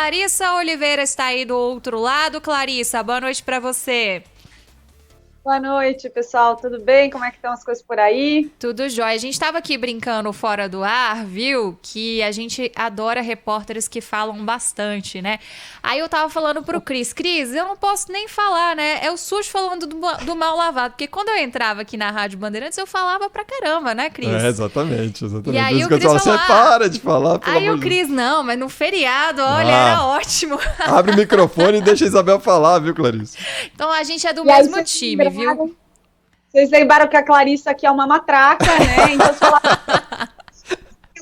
Clarissa Oliveira está aí do outro lado. Clarissa, boa noite para você. Boa noite, pessoal. Tudo bem? Como é que estão as coisas por aí? Tudo jóia. A gente estava aqui brincando fora do ar, viu? Que a gente adora repórteres que falam bastante, né? Aí eu tava falando pro Cris, eu não posso nem falar, né? É o SUS falando do mal lavado. Porque quando eu entrava aqui na Rádio Bandeirantes, eu falava pra caramba, né, Cris? Exatamente. E Por aí isso o que eu Cris falo, falou, você para de falar, pelo aí amor o de Deus. Cris, não, mas no feriado, olha, era ótimo. Abre o microfone e deixa a Isabel falar, viu, Clarice? Então a gente é do E aí, mesmo time, viu? Vocês lembraram que a Clarissa aqui é uma matraca, né? Então, se ela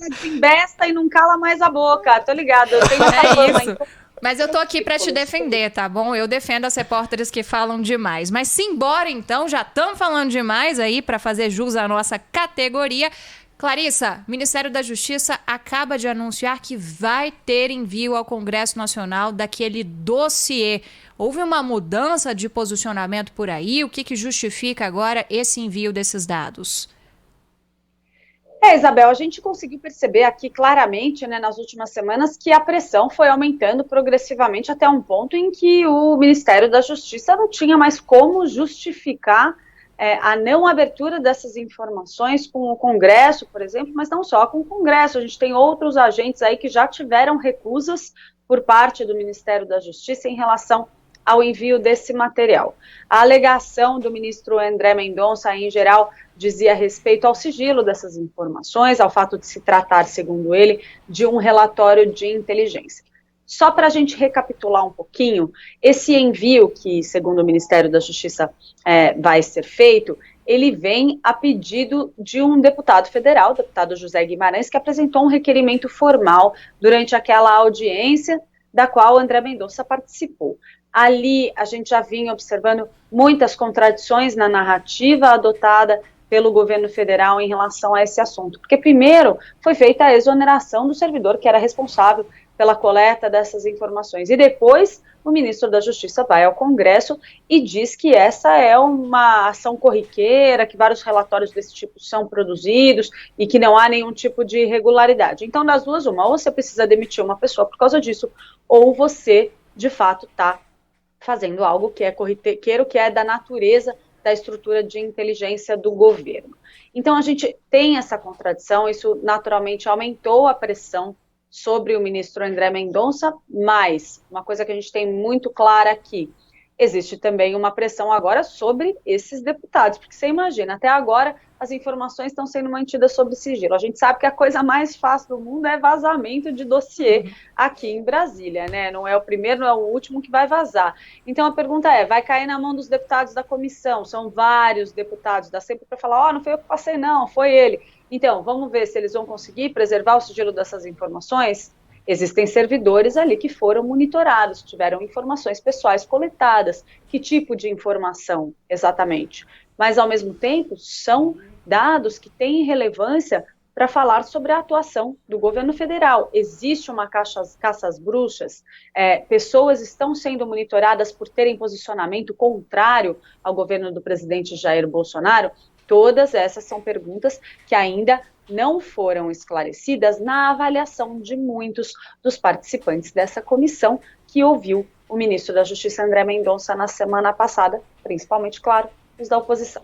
desembesta e não cala mais a boca. Tô ligado, eu tenho essa fama. Isso. Mas eu tô aqui pra te defender, tá bom? Eu defendo as repórteres que falam demais. Mas simbora então, já estamos falando demais aí pra fazer jus à nossa categoria. Clarissa, Ministério da Justiça acaba de anunciar que vai ter envio ao Congresso Nacional daquele dossiê. Houve uma mudança de posicionamento por aí? O que justifica agora esse envio desses dados? Isabel, a gente conseguiu perceber aqui claramente, né, nas últimas semanas, que a pressão foi aumentando progressivamente até um ponto em que o Ministério da Justiça não tinha mais como justificar a não abertura dessas informações com o Congresso, por exemplo, mas não só com o Congresso. A gente tem outros agentes aí que já tiveram recusas por parte do Ministério da Justiça em relação ao envio desse material. A alegação do ministro André Mendonça, em geral, dizia respeito ao sigilo dessas informações, ao fato de se tratar, segundo ele, de um relatório de inteligência. Só para a gente recapitular um pouquinho, esse envio que, segundo o Ministério da Justiça, vai ser feito, ele vem a pedido de um deputado federal, o deputado José Guimarães, que apresentou um requerimento formal durante aquela audiência da qual André Mendonça participou. Ali a gente já vinha observando muitas contradições na narrativa adotada pelo governo federal em relação a esse assunto. Porque primeiro foi feita a exoneração do servidor que era responsável pela coleta dessas informações. E depois o ministro da Justiça vai ao Congresso e diz que essa é uma ação corriqueira, que vários relatórios desse tipo são produzidos e que não há nenhum tipo de irregularidade. Então, das duas, uma, ou você precisa demitir uma pessoa por causa disso, ou você, de fato, está fazendo algo que é corriqueiro, que é da natureza da estrutura de inteligência do governo. Então, a gente tem essa contradição, isso naturalmente aumentou a pressão sobre o ministro André Mendonça, mas uma coisa que a gente tem muito clara aqui, existe também uma pressão agora sobre esses deputados, porque você imagina, até agora as informações estão sendo mantidas sob sigilo. A gente sabe que a coisa mais fácil do mundo é vazamento de dossiê aqui em Brasília, né? Não é o primeiro, não é o último que vai vazar. Então a pergunta é, vai cair na mão dos deputados da comissão? São vários deputados, dá sempre para falar, não foi eu que passei não, foi ele. Então, vamos ver se eles vão conseguir preservar o sigilo dessas informações? Existem servidores ali que foram monitorados, tiveram informações pessoais coletadas. Que tipo de informação, exatamente? Mas, ao mesmo tempo, são dados que têm relevância para falar sobre a atuação do governo federal. Existe uma caça às bruxas, pessoas estão sendo monitoradas por terem posicionamento contrário ao governo do presidente Jair Bolsonaro. Todas essas são perguntas que ainda não foram esclarecidas na avaliação de muitos dos participantes dessa comissão que ouviu o ministro da Justiça, André Mendonça, na semana passada, principalmente, claro, os da oposição.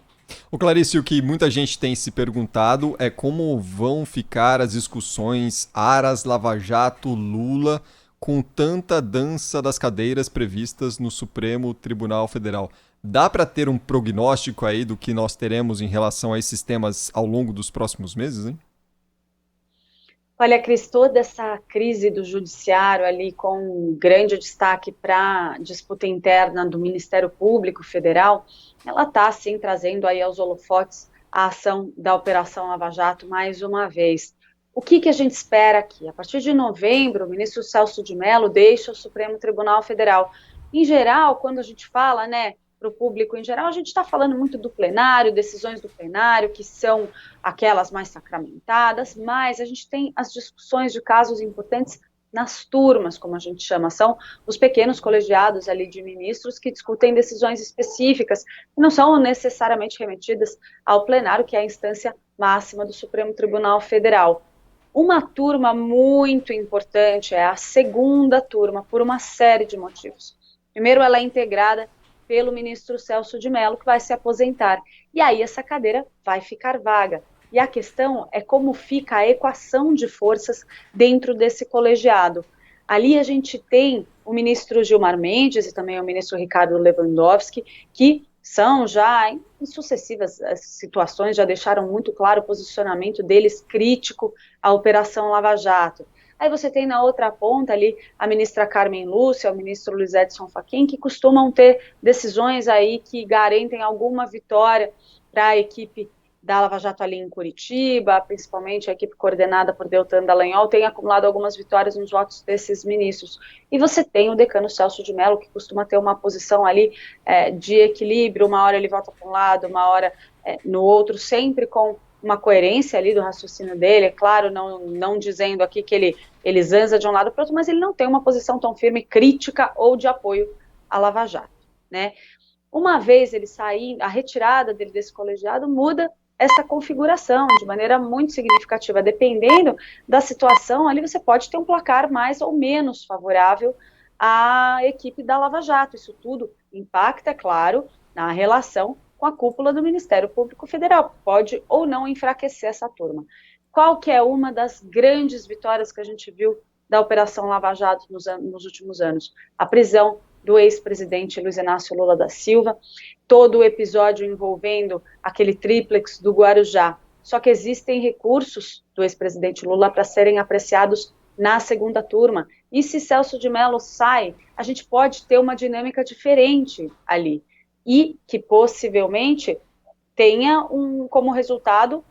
O Clarice, o que muita gente tem se perguntado é como vão ficar as discussões Aras, Lava Jato, Lula, com tanta dança das cadeiras previstas no Supremo Tribunal Federal. Dá para ter um prognóstico aí do que nós teremos em relação a esses temas ao longo dos próximos meses, hein? Olha, Cris, toda essa crise do judiciário ali com um grande destaque para a disputa interna do Ministério Público Federal, ela está, sim, trazendo aí aos holofotes a ação da Operação Lava Jato mais uma vez. O que a gente espera aqui? A partir de novembro, o ministro Celso de Mello deixa o Supremo Tribunal Federal. Em geral, quando a gente fala, né, para o público em geral, a gente está falando muito do plenário, decisões do plenário, que são aquelas mais sacramentadas, mas a gente tem as discussões de casos importantes nas turmas, como a gente chama, são os pequenos colegiados ali de ministros que discutem decisões específicas, que não são necessariamente remetidas ao plenário, que é a instância máxima do Supremo Tribunal Federal. Uma turma muito importante é a segunda turma, por uma série de motivos. Primeiro, ela é integrada pelo ministro Celso de Mello, que vai se aposentar. E aí essa cadeira vai ficar vaga. E a questão é como fica a equação de forças dentro desse colegiado. Ali a gente tem o ministro Gilmar Mendes e também o ministro Ricardo Lewandowski, que são já, em sucessivas situações, já deixaram muito claro o posicionamento deles crítico à Operação Lava Jato. Aí você tem na outra ponta ali a ministra Carmen Lúcia, o ministro Luiz Edson Fachin, que costumam ter decisões aí que garantem alguma vitória para a equipe da Lava Jato ali em Curitiba, principalmente a equipe coordenada por Deltan Dallagnol, tem acumulado algumas vitórias nos votos desses ministros. E você tem o decano Celso de Mello, que costuma ter uma posição ali de equilíbrio, uma hora ele vota para um lado, uma hora no outro, sempre com uma coerência ali do raciocínio dele, é claro, não dizendo aqui que ele zanza de um lado para o outro, mas ele não tem uma posição tão firme, crítica ou de apoio à Lava Jato, né? Uma vez ele sair, a retirada dele desse colegiado muda essa configuração de maneira muito significativa. Dependendo da situação, ali você pode ter um placar mais ou menos favorável à equipe da Lava Jato. Isso tudo impacta, claro, na relação com a cúpula do Ministério Público Federal. Pode ou não enfraquecer essa turma. Qual que é uma das grandes vitórias que a gente viu da Operação Lava Jato nos últimos anos? A prisão do ex-presidente Luiz Inácio Lula da Silva, todo o episódio envolvendo aquele tríplex do Guarujá. Só que existem recursos do ex-presidente Lula para serem apreciados na segunda turma. E se Celso de Mello sai, a gente pode ter uma dinâmica diferente ali. E que possivelmente tenha como resultado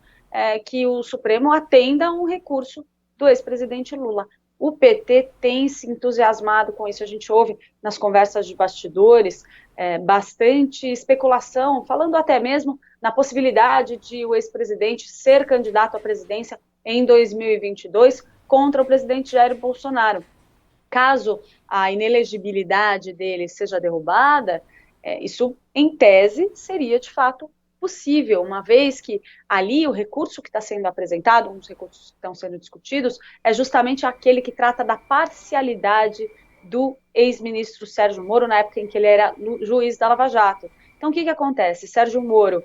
que o Supremo atenda um recurso do ex-presidente Lula. O PT tem se entusiasmado com isso, a gente ouve nas conversas de bastidores bastante especulação, falando até mesmo na possibilidade de o ex-presidente ser candidato à presidência em 2022 contra o presidente Jair Bolsonaro. Caso a inelegibilidade dele seja derrubada, isso, em tese, seria de fato possível, uma vez que ali o recurso que está sendo apresentado, um dos recursos que estão sendo discutidos, é justamente aquele que trata da parcialidade do ex-ministro Sérgio Moro, na época em que ele era juiz da Lava Jato. Então, o que acontece? Sérgio Moro,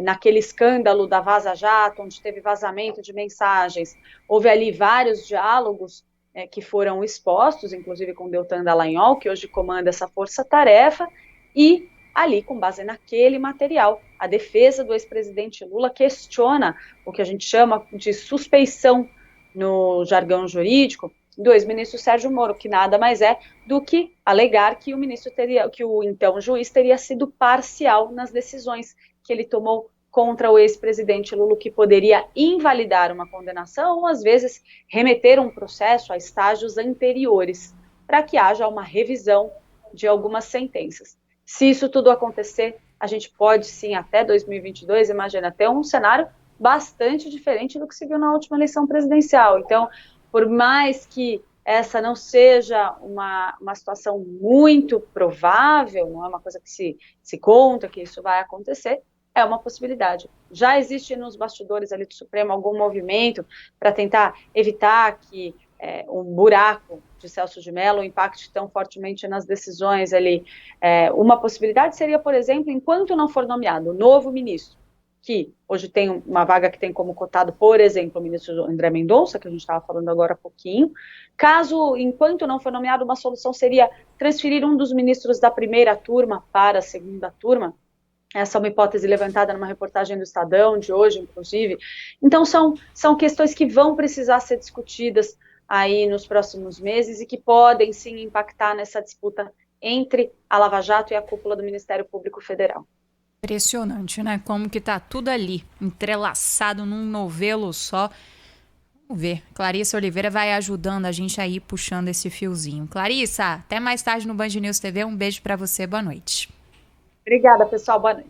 naquele escândalo da Vaza Jato, onde teve vazamento de mensagens, houve ali vários diálogos que foram expostos, inclusive com Deltan Dallagnol, que hoje comanda essa força-tarefa, e ali, com base naquele material, a defesa do ex-presidente Lula questiona o que a gente chama de suspeição no jargão jurídico do ex-ministro Sérgio Moro, que nada mais é do que alegar que o então juiz teria sido parcial nas decisões que ele tomou contra o ex-presidente Lula, que poderia invalidar uma condenação ou, às vezes, remeter um processo a estágios anteriores, para que haja uma revisão de algumas sentenças. Se isso tudo acontecer, a gente pode sim, até 2022, imagina, ter um cenário bastante diferente do que se viu na última eleição presidencial. Então, por mais que essa não seja uma situação muito provável, não é uma coisa que se conta que isso vai acontecer, é uma possibilidade. Já existe nos bastidores ali do Supremo algum movimento para tentar evitar que um buraco de Celso de Mello impacte tão fortemente nas decisões ali. Uma possibilidade seria, por exemplo, enquanto não for nomeado o novo ministro, que hoje tem uma vaga que tem como cotado, por exemplo, o ministro André Mendonça, que a gente estava falando agora há pouquinho, caso, enquanto não for nomeado, uma solução seria transferir um dos ministros da primeira turma para a segunda turma. Essa é uma hipótese levantada numa reportagem do Estadão, de hoje, inclusive. Então, são questões que vão precisar ser discutidas aí nos próximos meses e que podem, sim, impactar nessa disputa entre a Lava Jato e a cúpula do Ministério Público Federal. Impressionante, né? Como que tá tudo ali, entrelaçado num novelo só. Vamos ver. Clarissa Oliveira vai ajudando a gente aí, puxando esse fiozinho. Clarissa, até mais tarde no Band News TV. Um beijo para você. Boa noite. Obrigada, pessoal. Boa noite.